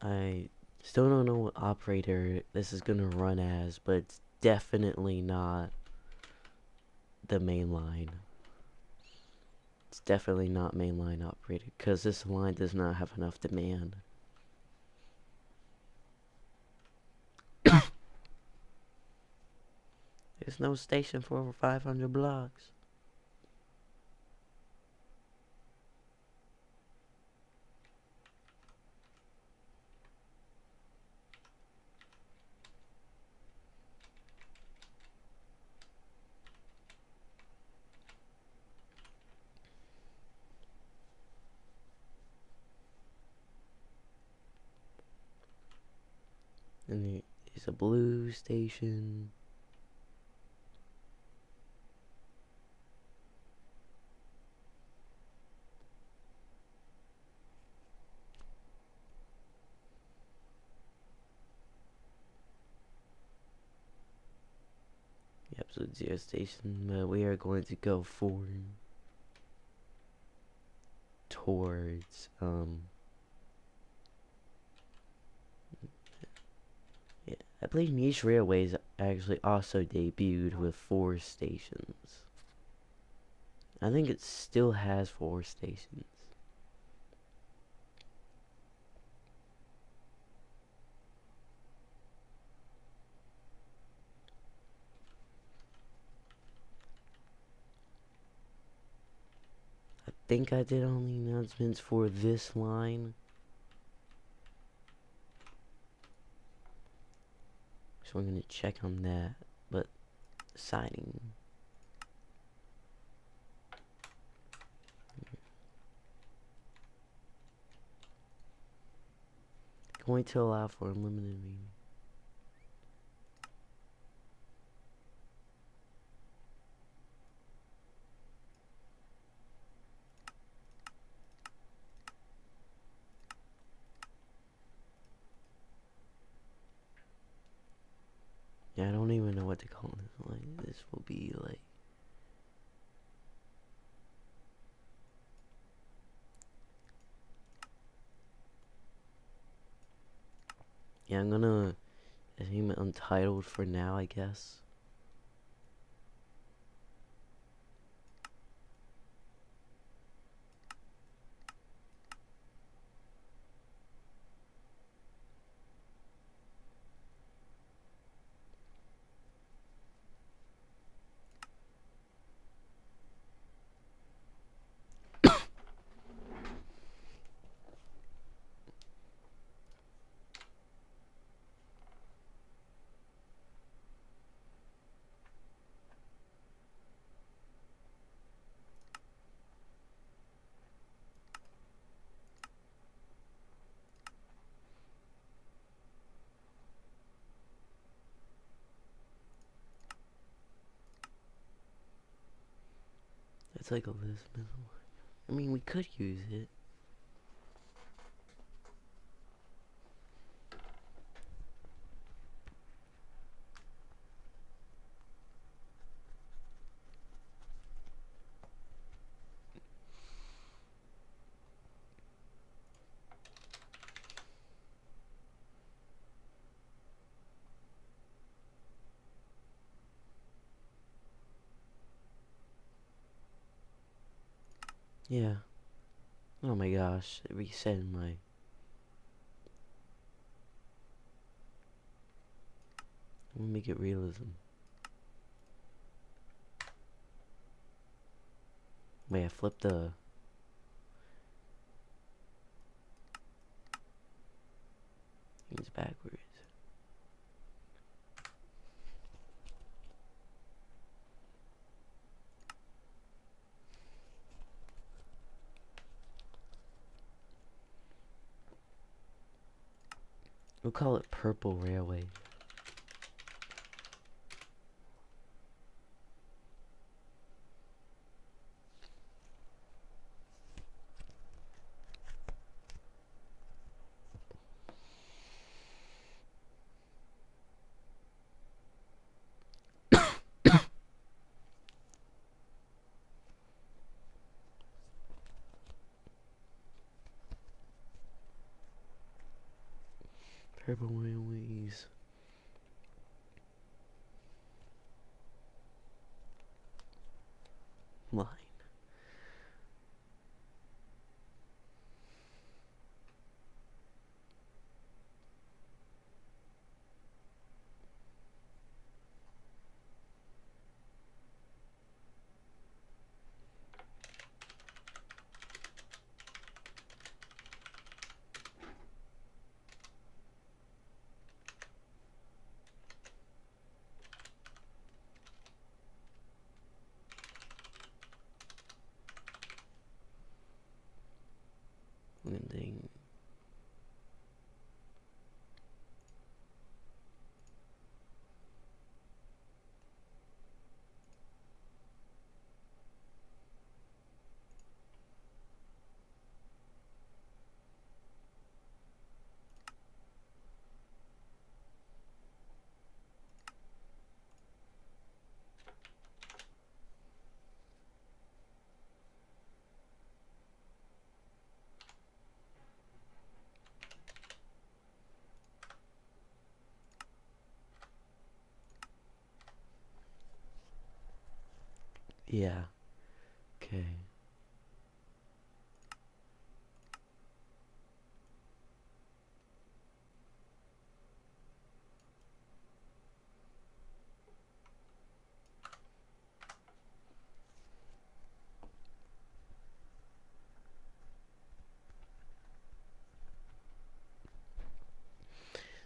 I still don't know what operator this is gonna run as, but it's definitely not the main line. It's definitely not mainline operator, because this line does not have enough demand. There's no station for over 500 blocks. And there's a blue station. The absolute zero station, but we are going to go towards yeah, I believe Niche Railways actually also debuted with 4 stations. I think it still has 4 stations. I think I did all the announcements for this line. So we're gonna check on that, but signing. Going to allow for unlimited meaning. Yeah, I don't even know what to call this. Like, this will be like. Yeah, I'm gonna name it Untitled for now, I guess. It's like a list. I mean, we could use it. Yeah. Oh my gosh, it reset my. I'm gonna make it realism. Wait, I flipped the. Things backwards. We'll call it Purple Railway. Purple Railways. Line. Landing. Yeah. Okay.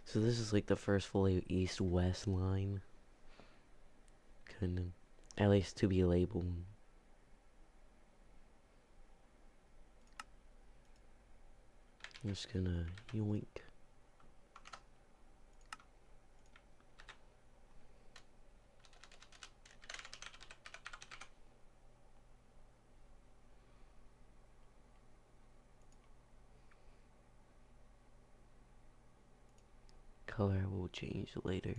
So this is like the first fully east-west line. Kind of. At least to be labeled. I'm just gonna yoink. Color will change later.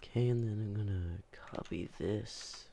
Okay, and then I'm gonna copy this.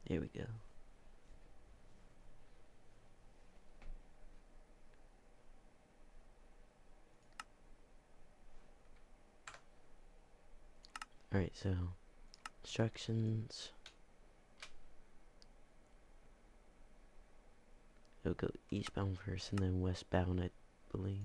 There we go. Alright, so instructions. It'll go eastbound first and then westbound, I believe.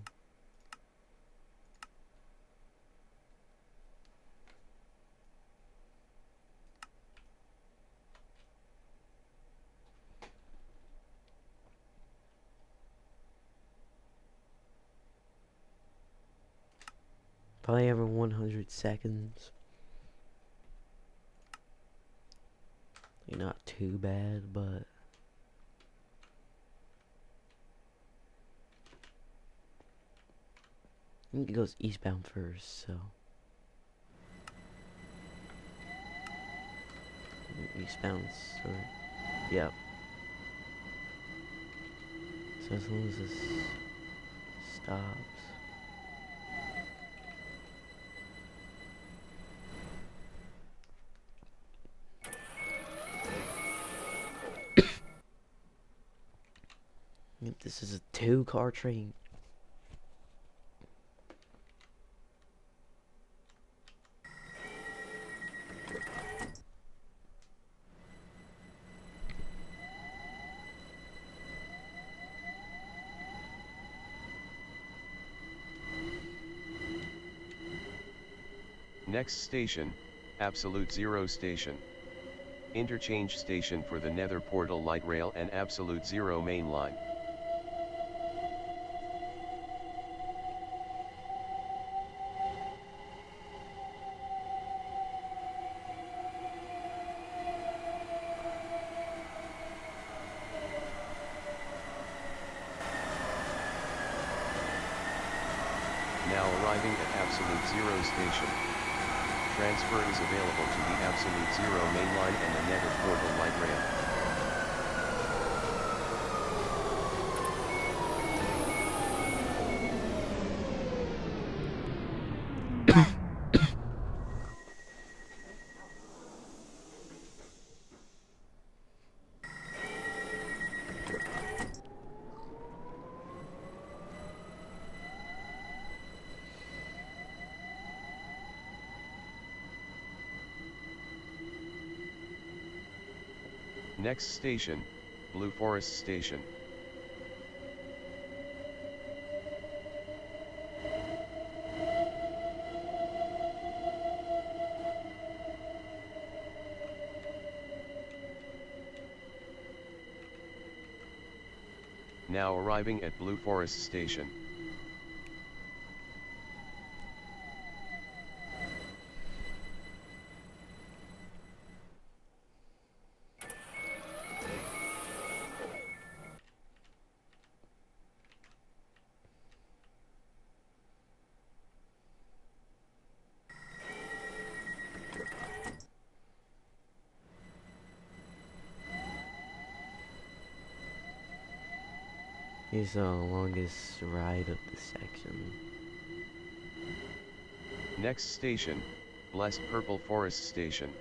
Probably every 100 seconds. Like, not too bad, but I think it goes eastbound first, so eastbound, so yep. So as long as this stops. Yep, this is a 2-car train. Next station, Absolute Zero Station. Interchange station for the Nether Portal Light Rail and Absolute Zero Main Line. Now arriving at Absolute Zero Station. Transfer is available to the Absolute Zero mainline and the Nether Portal light rail. Next station, Blue Forest Station. Now arriving at Blue Forest Station. Here's the longest ride of the section. Next station, Blessed Purple Forest Station.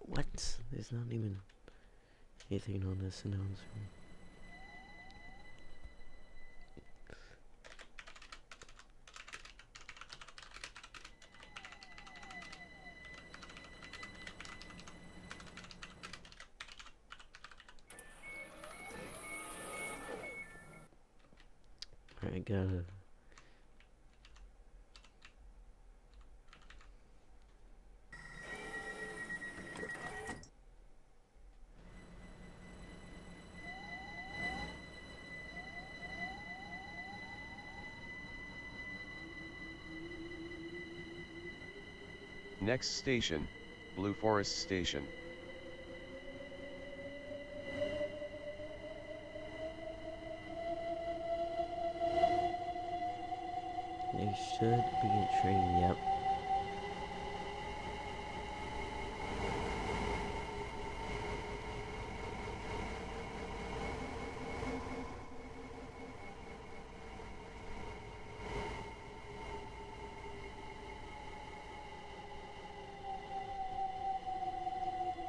What? There's not even anything on this announcement. Alright, gotta... Next station, Blue Forest Station. There should be a train, yep.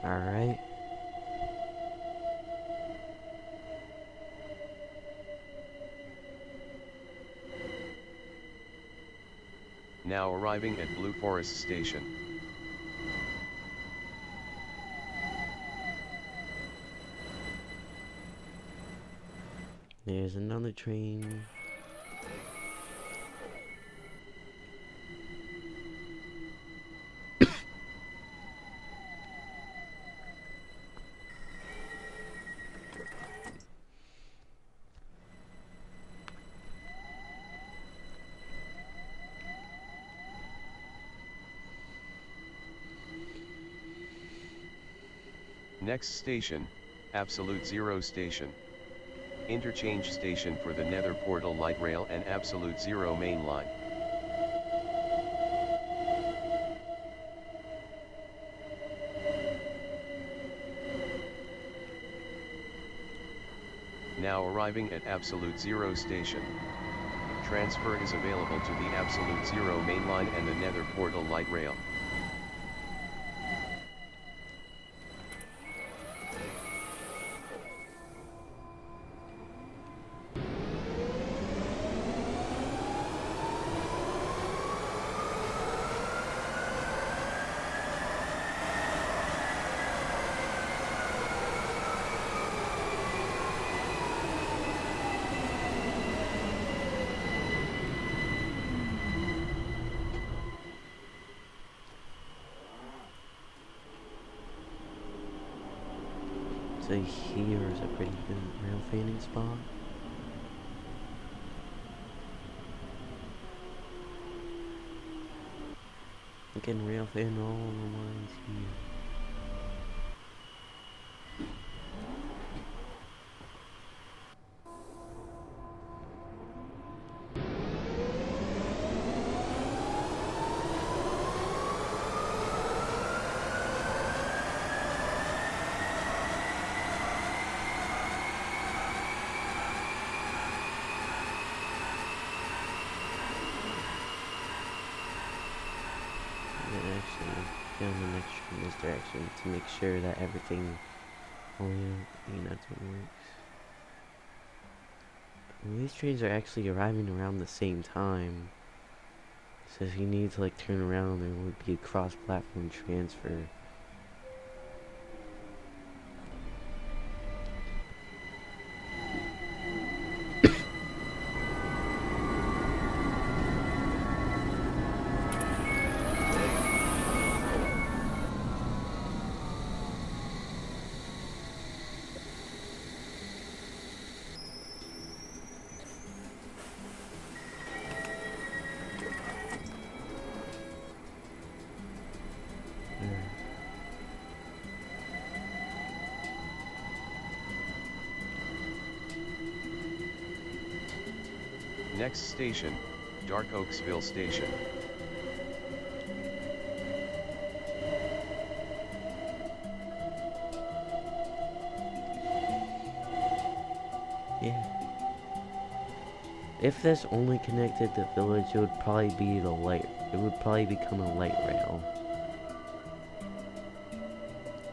Alright. Now arriving at Blue Forest Station. There's another train. Next station, Absolute Zero Station. Interchange station for the Nether Portal light rail and Absolute Zero main line. Now arriving at Absolute Zero Station. transfer is available to the Absolute Zero mainline and the Nether Portal light rail. So here is a pretty good rail fanning spot. I can rail fan all the lines here. Actually down the next in this direction to make sure that everything that's what works. And these trains are actually arriving around the same time. So if you need to like turn around, there would be a cross-platform transfer. Next station, Dark Oaksville Station. Yeah. If this only connected the village, it would probably be the light. It would probably become a light rail.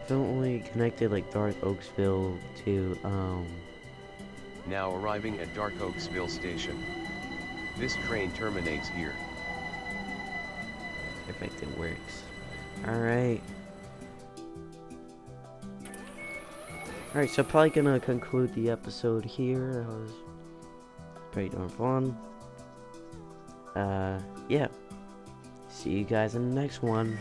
If it only connected like Dark Oaksville to Now arriving at Dark Oaksville Station. This train terminates here. if it works. Alright. Alright, so probably gonna conclude the episode here. That was pretty darn fun. Yeah. See you guys in the next one.